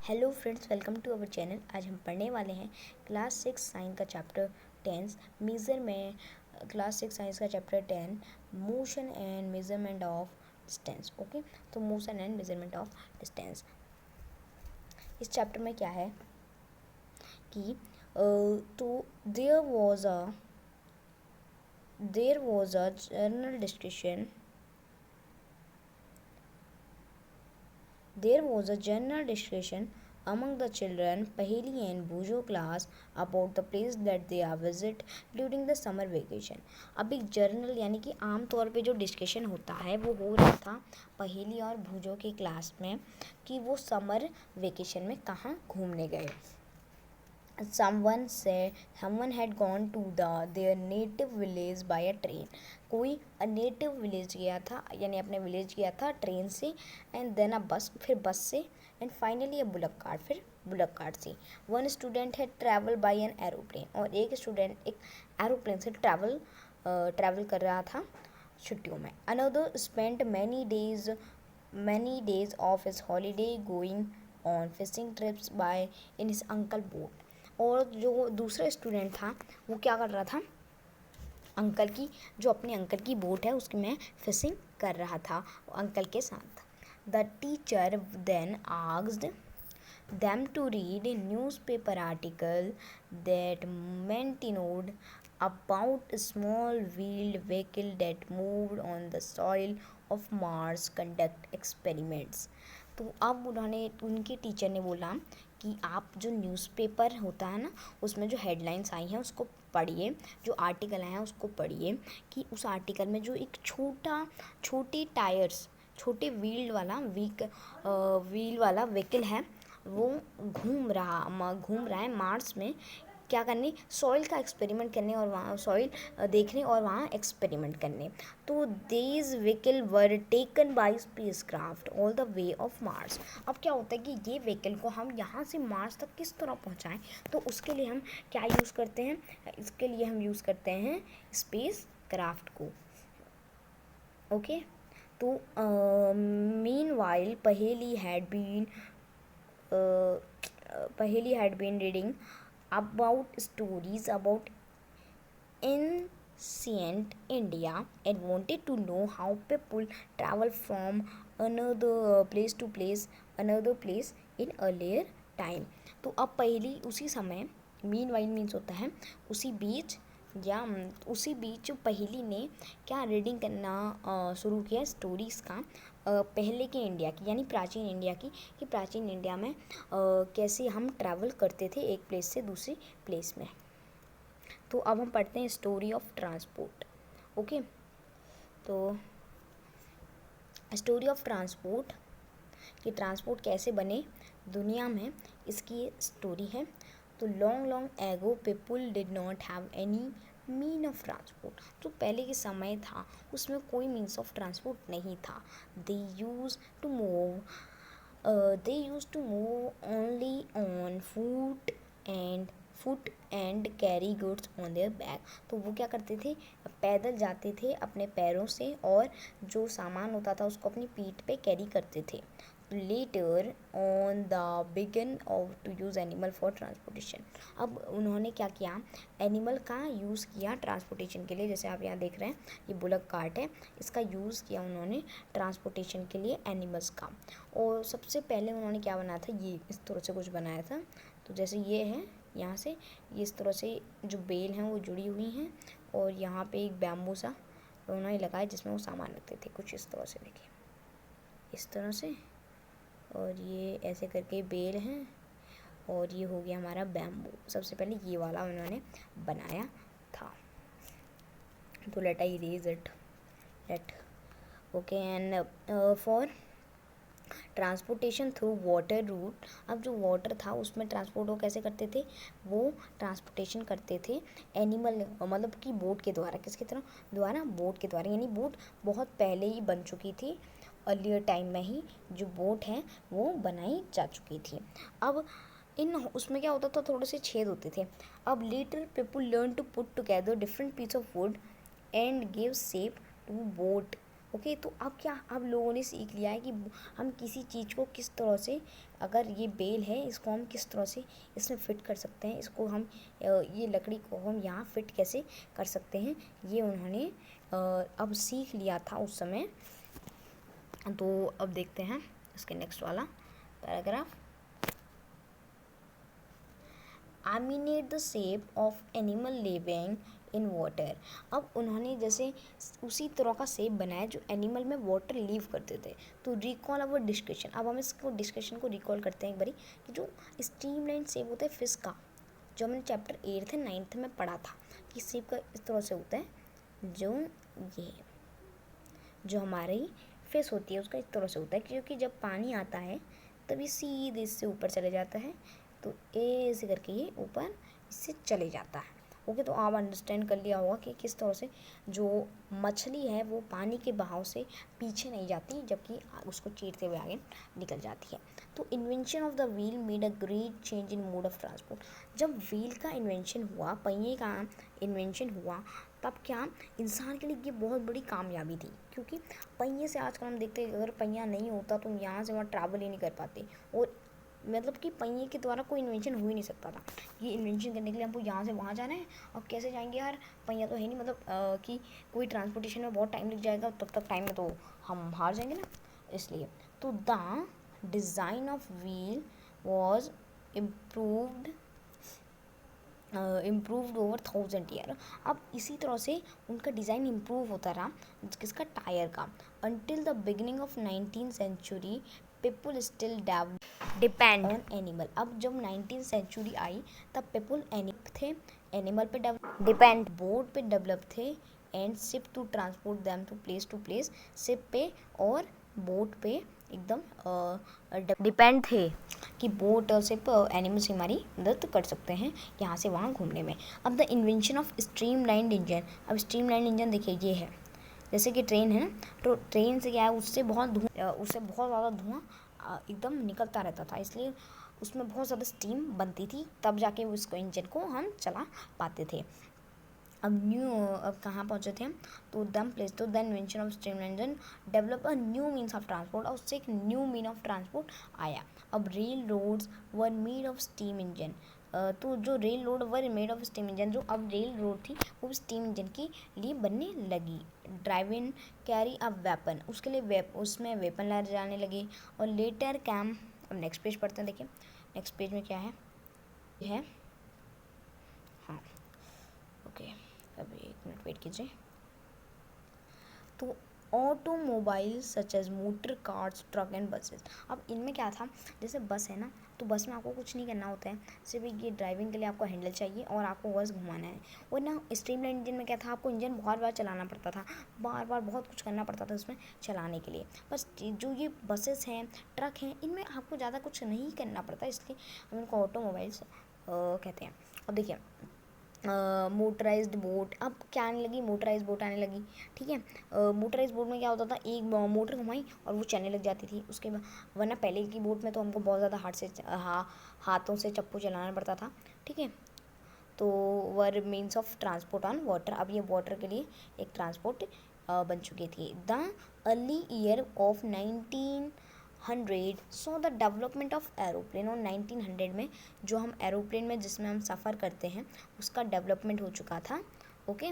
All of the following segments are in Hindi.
Hello friends, welcome to our channel. आज हम पढ़ने वाले हैं क्लास 6 साइंस का चैप्टर 10 मेज़र में। क्लास 6 साइंस का chapter 10 motion and measurement of distance. Okay, तो motion and measurement of distance. इस चैप्टर में क्या है कि तो there was a general discussion There was a general discussion among the children, Paheli and Bujo class, about the place that they are visit during the summer vacation. अब एक जर्नल यानी कि आम तौर पे जो डिस्कशन होता है वो हो रहा था पहेली और भूजो के क्लास में कि वो समर वेकेशन में कहाँ घूमने गए. Someone had gone to their native village by a train. कोई नेटिव विलेज गया था यानी अपने विलेज गया था ट्रेन से, एंड देन अ बस, फिर बस से, and finally a bullock cart, फिर बुलक कार्ट से. वन स्टूडेंट है ट्रैवल बाय एन एरोप्लेन, और एक स्टूडेंट एक एरोप्लेन से ट्रैवल कर रहा था छुट्टियों में. Another spent many days of his holiday going on fishing trips by in his uncle boat. और जो दूसरा स्टूडेंट था वो क्या कर रहा था, अपने अंकल की बोट है उसकी में फिशिंग कर रहा था अंकल के साथ. The teacher then asked them to read a newspaper article that mentioned about a small wheeled vehicle that moved on the soil of Mars conduct experiments. तो अब उनके टीचर ने बोला कि आप जो न्यूज़पेपर होता है ना उसमें जो हेडलाइंस आई हैं उसको पढ़िए, जो आर्टिकल आया है उसको पढ़िए कि उस आर्टिकल में जो एक छोटे टायर्स, छोटे व्हील वाला व्हीकल है वो घूम रहा है मार्स में, क्या करने, सॉइल का एक्सपेरिमेंट करने और वहाँ सॉइल देखने और वहाँ एक्सपेरिमेंट करने. तो these vehicle were taken by spacecraft all the way of Mars. अब क्या होता है कि ये व्हीकल को हम यहाँ से मार्स तक किस तरह पहुँचाएं, तो उसके लिए हम क्या यूज़ करते हैं, इसके लिए हम यूज़ करते हैं स्पेस क्राफ्ट को. ओके, तो meanwhile Paheli had been reading about stories about ancient India and wanted to know how people travel from another place to another place in earlier time. तो अब पहली उसी समय, मीन वाइल मीन्स होता है उसी बीच पहली ने क्या रीडिंग करना शुरू किया स्टोरीज़ का पहले के इंडिया की यानी प्राचीन इंडिया की, कि प्राचीन इंडिया में कैसे हम ट्रैवल करते थे एक प्लेस से दूसरी प्लेस में. तो अब हम पढ़ते हैं स्टोरी ऑफ ट्रांसपोर्ट. ओके, तो स्टोरी ऑफ ट्रांसपोर्ट कि ट्रांसपोर्ट कैसे बने दुनिया में, इसकी स्टोरी है. तो long ago people did not have any mean of transport. जो पहले के समय था उसमें कोई मीन्स ऑफ ट्रांसपोर्ट नहीं था. They use to move only on foot and carry goods on their back. तो वो क्या करते थे, पैदल जाते थे अपने पैरों से और जो सामान होता था उसको अपनी पीठ पे कैरी करते थे. Later on the began of to use animal for transportation. अब उन्होंने क्या किया, एनिमल का यूज़ किया ट्रांसपोर्टेशन के लिए. जैसे आप यहाँ देख रहे हैं ये बुलक कार्ट है, इसका यूज़ किया उन्होंने ट्रांसपोर्टेशन के लिए एनिमल्स का. और सबसे पहले उन्होंने क्या बनाया था, ये इस तरह से कुछ बनाया था. तो जैसे ये है, यहाँ से ये इस तरह से जो बेल हैं वो जुड़ी हुई हैं और यहाँ पे एक बैम्बू सा उन्होंने लगाया जिसमें वो सामान रखते थे. कुछ इस तरह से देखिए, इस तरह से, और ये ऐसे करके बेल हैं और ये हो गया हमारा बैम्बू. सबसे पहले ये वाला उन्होंने बनाया था. तो let I erase it. Okay, and for transportation through water route. अब जो वाटर था उसमें ट्रांसपोर्ट वो कैसे करते थे, वो ट्रांसपोर्टेशन करते थे एनिमल मतलब कि बोट के द्वारा. किसके द्वारा, बोट के द्वारा. यानी बोट बहुत पहले ही बन चुकी थी, अर्लियर टाइम में ही जो बोट है वो बनाई जा चुकी थी. अब उसमें क्या होता था, थोड़े से छेद होते थे. अब later people learn to put together different piece of wood and give shape to boat. Okay, तो अब क्या, अब लोगों ने सीख लिया है कि हम किसी चीज़ को किस तरह से, अगर ये बेल है इसको हम किस तरह से इसमें फिट कर सकते हैं, इसको हम ये लकड़ी को हम यहाँ फिट कैसे कर सकते हैं, ये उन्होंने अब सीख लिया था उस समय। तो अब देखते हैं इसके नेक्स्ट वाला paragraph. Eminent the shape of animal living in water. अब उन्होंने जैसे उसी तरह का शेप बनाया जो एनिमल में वाटर लीव करते थे। तो रिकॉल अवर डिस्कशन, अब हम इसको डिस्कशन को रिकॉल करते हैं एक बारी कि जो स्ट्रीमलाइन शेप होता है फिश का, जो हमने चैप्टर 8 है 9th में पढ़ा था कि शेप का इस तरह से होता है, जो ये जो हमारी फिश होती है उसका इस तरह से होता है, क्योंकि जब पानी आता है तभी सीधे इससे ऊपर चले जाता है, तो ऐसे करके ये ऊपर इससे चले जाता है। ओके, तो आप अंडरस्टैंड कर लिया होगा कि किस तरह से जो मछली है वो पानी के बहाव से पीछे नहीं जाती, जबकि उसको चीरते हुए आगे निकल जाती है। तो invention of the wheel made a great change in mode of transport. जब व्हील का इन्वेंशन हुआ, पहिए का इन्वेंशन हुआ, तब क्या इंसान के लिए ये बहुत बड़ी कामयाबी थी, क्योंकि पहिए से आजकल हम देखते हैं अगर पहिया नहीं होता तो यहाँ से वहाँ ट्रैवल ही नहीं कर पाते, और मतलब कि पहिए के द्वारा कोई इन्वेंशन हो ही नहीं सकता था। ये इन्वेंशन करने के लिए हमको यहाँ से वहाँ जाना है, और कैसे जाएंगे यार, पहिया तो है नहीं, मतलब कि कोई ट्रांसपोर्टेशन में बहुत टाइम लग जाएगा, तब तक टाइम में तो हम हार जाएंगे ना, इसलिए। तो the design of wheel was improved over 1000 year. अब इसी तरह से उनका डिज़ाइन इम्प्रूव होता रहा, किसका, टायर का, until the beginning of 19th century people still depend on animal. अब जब 19th सेंचुरी आई तब पीपल थे एनिमल पे डिपेंड, बोट पे डेवलप थे, and ship to transport them to place, ship पे और बोट पे एकदम डिपेंड थे कि बोट और शिप एनिमल से हमारी मदद कर सकते हैं यहाँ से वहाँ घूमने में। अब the invention of streamlined engine. अब स्ट्रीमलाइंड इंजन देखिए ये है, जैसे कि ट्रेन है ना, तो ट्रेन से क्या है, उससे बहुत ज़्यादा धुआं एकदम निकलता रहता था, इसलिए उसमें बहुत ज़्यादा स्टीम बनती थी, तब जाके उसको इंजन को हम चला पाते थे। अब कहाँ पहुँचे थे हम, तो दम प्लेस, तो the invention of steam engine develop a new means of transport, और उससे एक न्यू मीन ऑफ ट्रांसपोर्ट आया। अब rail roads were made of steam engine, तो जो rail road were made of steam engine, जो अब रेल रोड थी वो स्टीम इंजन के लिए बनने लगी। Drive in carry a weapon, उसके लिए उसमें वेपन लाए जाने लगे। और लेटर कैम, अब नेक्स्ट पेज पढ़ते हैं, देखिए नेक्स्ट पेज में क्या है, हाँ ओके, अभी एक मिनट वेट कीजिए। तो automobile such as motor cars, truck and buses. अब इनमें क्या था, जैसे बस है ना, तो बस में आपको कुछ नहीं करना होता है, सिर्फ ये ड्राइविंग के लिए आपको हैंडल चाहिए और आपको बस घुमाना है। और ना स्ट्रीमलाइन इंजन में क्या था, आपको इंजन बार बार चलाना पड़ता था, बार बार बहुत कुछ करना पड़ता था उसमें चलाने के लिए। बस जो ये बसेस हैं, ट्रक हैं, इनमें आपको ज़्यादा कुछ नहीं करना पड़ता, इसलिए हम इनको ऑटोमोबाइल्स कहते हैं। अब देखिए मोटराइज्ड बोट, अब क्या आने लगी, मोटराइज बोट आने लगी, ठीक है। मोटराइज बोट में क्या होता था, एक मोटर घुमाई और वो चलने लग जाती थी, उसके बाद, वरना पहले की बोट में तो हमको बहुत ज़्यादा हाथों से चप्पू चलाना पड़ता था, ठीक है। तो were means of transport on water, अब ये वाटर के लिए एक ट्रांसपोर्ट बन चुकी थी। The early year of 1900 so the development of aeroplane, और 1900 में जो हम एरोप्लेन में जिसमें हम सफ़र करते हैं उसका डेवलपमेंट हो चुका था, ओके।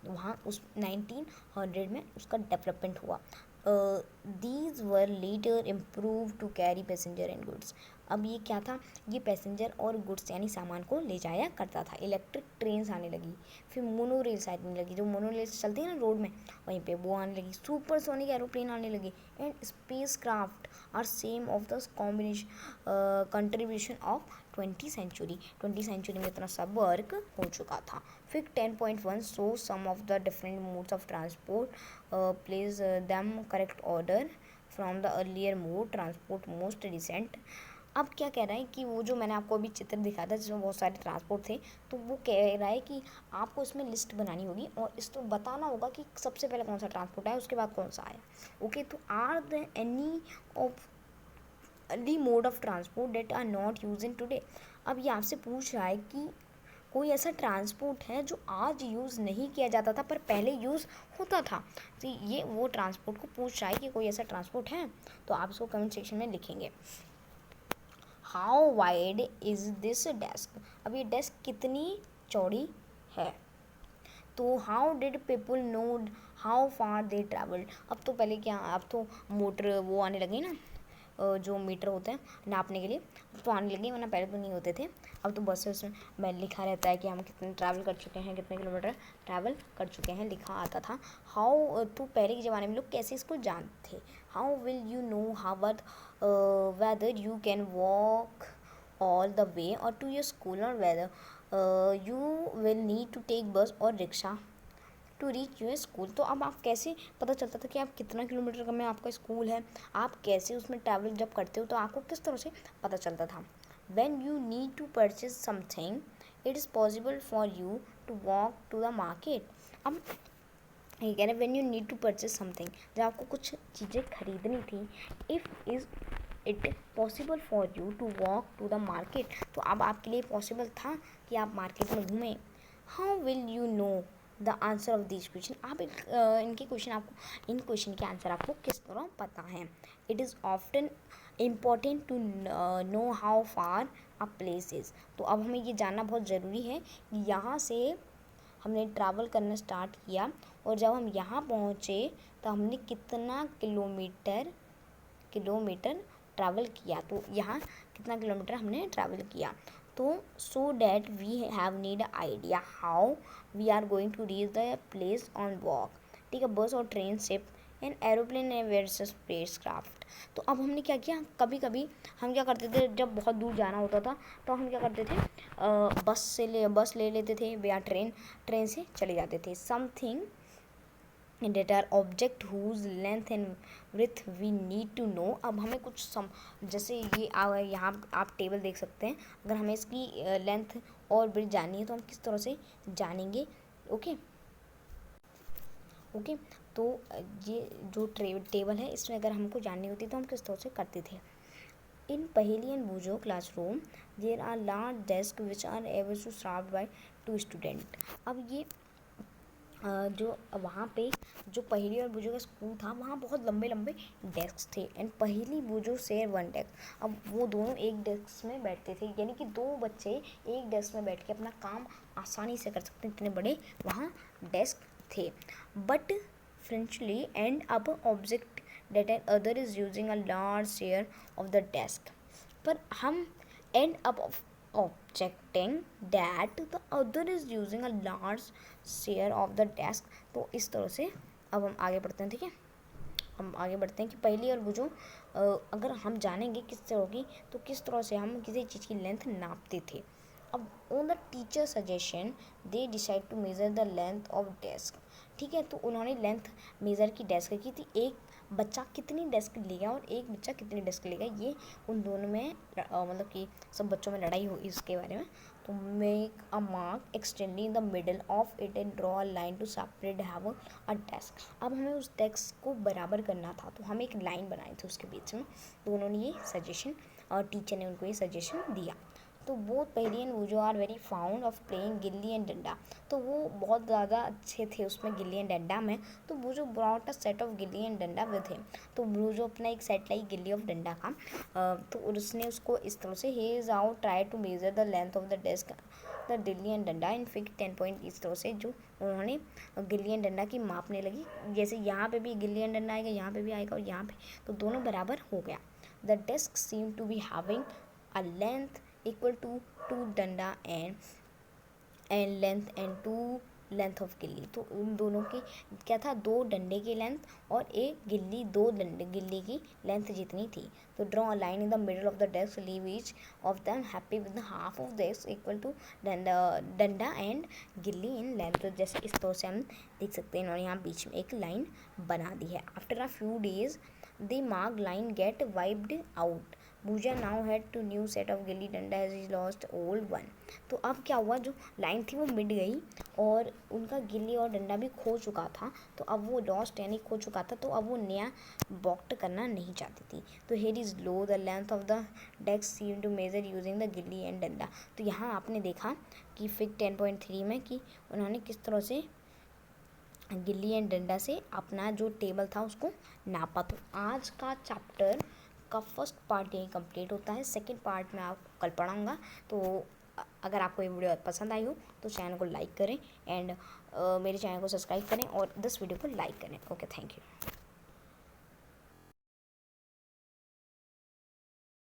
वहाँ उस 1900 में उसका डेवलपमेंट हुआ। These were later improve to carry passenger and goods. अब ये क्या था, ये पैसेंजर और गुड्स यानी सामान को ले जाया करता था। इलेक्ट्रिक ट्रेन्स आने लगी, फिर मोनो रेल्स आने लगी, जो मोनो रेल्स चलती है ना रोड में, वहीं पे वो आने लगी। सुपरसोनिक एरोप्लेन आने लगे, and space craft are same of the combination contribution of 20th century में इतना सब वर्क हो चुका था। फिर 10.1 so some of the different modes of transport place them correct order from the earlier mode transport most recent. अब क्या कह रहा है कि वो जो मैंने आपको अभी चित्र दिखाया था जिसमें बहुत सारे ट्रांसपोर्ट थे, तो वो कह रहा है कि आपको इसमें लिस्ट बनानी होगी और इसको बताना होगा कि सबसे पहले कौन सा ट्रांसपोर्ट आया, उसके बाद कौन सा आया, ओके। तो are the any of early mode of transport that are not use in today. अब ये आपसे पूछ रहा है कि कोई ऐसा ट्रांसपोर्ट है जो आज यूज़ नहीं किया जाता था पर पहले यूज़ होता था। तो ये वो ट्रांसपोर्ट को पूछ रहा है कि कोई ऐसा ट्रांसपोर्ट है, तो आप इसको कमेंट सेक्शन में लिखेंगे। How wide is this desk, अब ये डेस्क कितनी चौड़ी है। तो how did people know how far they travelled, अब तो पहले क्या, अब तो मोटर वो आने लगे ना, जो मीटर होते हैं नापने के लिए, अब तो आने लगे, वरना पहले तो नहीं होते थे। अब तो बसेस में लिखा रहता है कि हम कितने ट्रैवल कर चुके हैं, कितने किलोमीटर ट्रैवल कर चुके हैं, लिखा आता था। हाउ, तो पहले के ज़माने में लोग कैसे इसको जानते थे। How will you know hour whether you can walk all the way or to your school, और whether you will need to take bus or rickshaw to reach your school. तो अब आप कैसे पता चलता था कि आप कितना किलोमीटर का में आपका स्कूल है, आप कैसे उसमें ट्रैवल जब करते हो तो आपको किस तरह से पता चलता था। When you need to purchase something it is possible for you to walk to the market. अब ये कह रहे हैं when you need to purchase something, जब आपको कुछ चीज़ें खरीदनी थी, if is it possible for you to walk to the market, तो अब आपके लिए पॉसिबल था कि आप मार्केट में घूमें। How will you know the answer of this question, आप इनके क्वेश्चन आपको, इन क्वेश्चन के आंसर आपको किस तरह पता है। It is often important to know how far a place is, तो अब हमें ये जानना बहुत ज़रूरी है कि यहाँ से हमने ट्रैवल करना स्टार्ट किया और जब हम यहाँ पहुँचे तो हमने कितना किलोमीटर ट्रैवल किया, तो यहाँ कितना किलोमीटर हमने ट्रैवल किया। तो so that we have need idea how we are going to reach the place on walk, ठीक है, बस और train, ship and aeroplane versus spacecraft. तो अब हमने क्या किया, कभी कभी हम क्या करते थे, जब बहुत दूर जाना होता था तो हम क्या करते थे, बस ले लेते थे या ट्रेन से चले जाते थे। Something that are object whose length and width we need to know, अब हमें कुछ जैसे ये यहाँ आप टेबल देख सकते हैं, अगर हमें इसकी लेंथ और ब्रिथ जाननी है तो हम किस तरह से जानेंगे। ओके, तो ये जो टेबल है इसमें अगर हमको जाननी होती तो हम किस तरह से करते थे। इन Paheli and Boojho classroom there are large desk which are able to serve by 2 student. अब ये जो वहाँ पे जो पहेली और बूझो का स्कूल था वहाँ बहुत लंबे लंबे डेस्क थे, एंड पहेली बूझो शेयर वन डेस्क, अब वो दोनों एक डेस्क में बैठते थे, यानी कि 2 बच्चे एक डेस्क में बैठ के अपना काम आसानी से कर सकते हैं, इतने बड़े वहाँ डेस्क थे। बट फ्रेंचली एंड अब object that an other is using a large share of the desk, पर हम end up of objecting that the other is using a large share of the desk। तो इस तरह से अब हम आगे बढ़ते हैं, ठीक है, हम आगे बढ़ते हैं कि पहली और बूझो अगर हम जानेंगे किस तरह की, तो किस तरह से हम किसी चीज़ की लेंथ नापते थे। अब on the teacher suggestion they decide to measure the length of desk, ठीक है, तो उन्होंने लेंथ मेज़र की डेस्क की थी, एक बच्चा कितनी डेस्क लेगा और एक बच्चा कितनी डेस्क लेगा, ये उन दोनों में मतलब कि सब बच्चों में लड़ाई हुई इसके बारे में। तो make a mark extending the middle of it and draw a line to separate have a desk. अब हमें उस डेस्क को बराबर करना था तो हम एक लाइन बनाए थे उसके बीच में, तो उन्होंने ये सजेशन, और टीचर ने उनको ये सजेशन दिया। तो both Paheli and Boojho are very found of playing gilli and danda, तो वो बहुत ज़्यादा अच्छे थे उसमें गिल्ली एंड डंडा में। तो बूझो ब्रॉट अ सेट ऑफ गिल्ली एंड डंडा विद हिम, तो बूझो अपना एक सेट लाई गिल्ली ऑफ डंडा का, तो उसने उसको इस तरह से ही is out try to measure the length of the desk the gilli and danda in fix 10 point, इस तरह से जो उन्होंने गिल्ली एंड डंडा की मापने लगी, जैसे यहाँ पे भी गिल्ली एंड डंडा आएगा, यहाँ पे भी आएगा और यहाँ पे, तो दोनों बराबर हो गया। The desk seem to be having a length equal to 2 danda and length of गिल्ली, तो उन दोनों की क्या था, 2 डंडे की लेंथ और एक गिल्ली, 2 डंडे गिल्ली की लेंथ जितनी थी। तो draw a line in the middle of the desk, leave each of them happy with half of desk equal to danda and gilli in length, तो जैसे इस तरह से हम देख सकते हैं, और यहाँ बीच में एक लाइन बना दी है। After a few days the mark line get wiped out Bhuja now had to new set of gilli danda as he lost old one. तो अब क्या हुआ, जो लाइन थी वो मिट गई और उनका गिल्ली और डंडा भी खो चुका था। तो अब वो लॉस्ट यानी खो चुका था, तो अब वो नया बॉक्ट करना नहीं चाहती थी। तो here is low, the length of the desk seem to measure using the gilli and danda. तो यहाँ आपने देखा कि फिग 10.3 में कि उन्होंने किस तरह से गिल्ली एंड डंडा से अपना जो टेबल था उसको नापा। तो आज का चैप्टर का फर्स्ट पार्ट यही कंप्लीट होता है। सेकंड पार्ट में आप कल पढ़ाऊँगा। तो अगर आपको ये वीडियो पसंद आई हो तो चैनल को लाइक करें एंड मेरे चैनल को सब्सक्राइब करें और दिस वीडियो को लाइक करें। Okay, thank you.